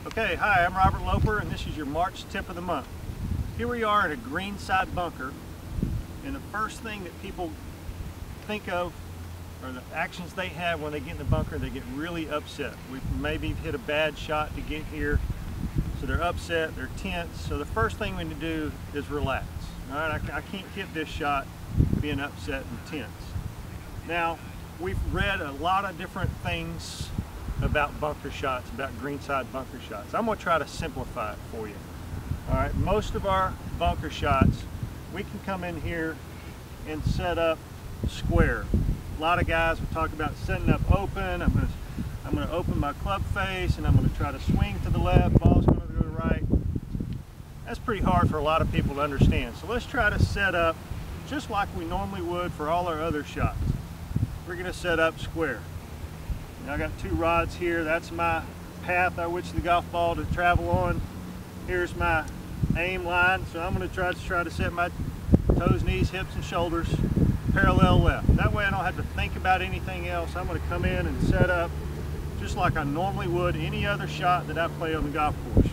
Okay, hi, I'm Robert Loper, and this is your March tip of the month. Here we are at a greenside bunker, and the first thing that people think of are the actions they have when they get in the bunker. They get really upset. We've maybe hit a bad shot to get here, so they're upset, they're tense. So the first thing we need to do is relax. All right, I can't hit this shot being upset and tense. Now, we've read a lot of different things about bunker shots, about greenside bunker shots. I'm going to try to simplify it for you. All right, most of our bunker shots, we can come in here and set up square. A lot of guys will talk about setting up open. I'm going to open my club face and I'm going to try to swing to the left, ball's going to go to the right. That's pretty hard for a lot of people to understand. So let's try to set up just like we normally would for all our other shots. We're going to set up square. Now I got two rods here. That's my path I wish the golf ball to travel on. Here's my aim line. So I'm going to try to set my toes, knees, hips, and shoulders parallel left. That way I don't have to think about anything else. I'm going to come in and set up just like I normally would any other shot that I play on the golf course.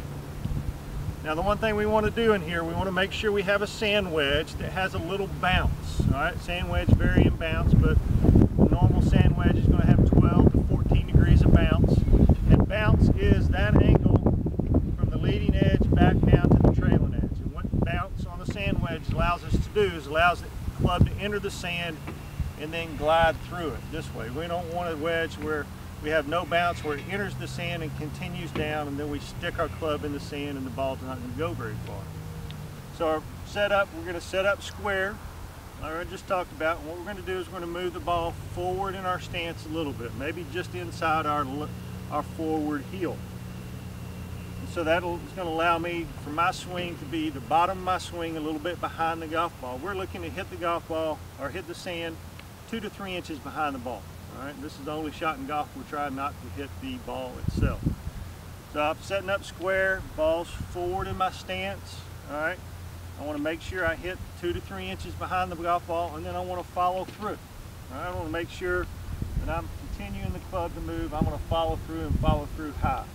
Now the one thing we want to do in here, we want to make sure we have a sand wedge that has a little bounce. All right, sand wedge vary in bounce, but a normal sand wedge is going to have 12 to 14 degrees of bounce. And bounce is that angle from the leading edge back down to the trailing edge. And what bounce on the sand wedge allows us to do is allows the club to enter the sand and then glide through it this way. We don't want a wedge where we have no bounce, where it enters the sand and continues down, and then we stick our club in the sand and the ball's not going to go very far. So our setup, we're going to set up square. Like I just talked about. What we're going to do is we're going to move the ball forward in our stance a little bit, maybe just inside our forward heel. And so that is going to allow me for my swing to be the bottom of my swing a little bit behind the golf ball. We're looking to hit the golf ball or hit the sand 2 to 3 inches behind the ball. All right, this is the only shot in golf we're trying not to hit the ball itself. So I'm setting up square, ball's forward in my stance. All right, I want to make sure I hit 2 to 3 inches behind the golf ball, and then I want to follow through. All right, I want to make sure that I'm continuing the club to move. I'm going to follow through and follow through high.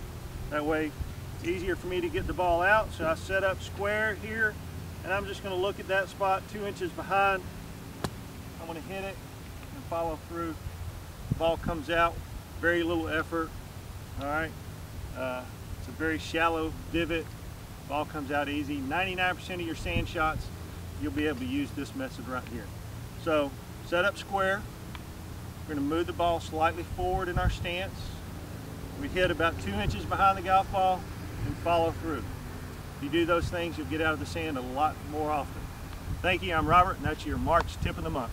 That way it's easier for me to get the ball out. So I set up square here, and I'm just going to look at that spot 2 inches behind. I'm going to hit it and follow through. Ball comes out, very little effort. All right, it's a very shallow divot. Ball comes out easy. 99% of your sand shots, you'll be able to use this method right here. So set up square. We're going to move the ball slightly forward in our stance. We hit about 2 inches behind the golf ball and follow through. If you do those things, you'll get out of the sand a lot more often. Thank you. I'm Robert, and that's your March tip of the month.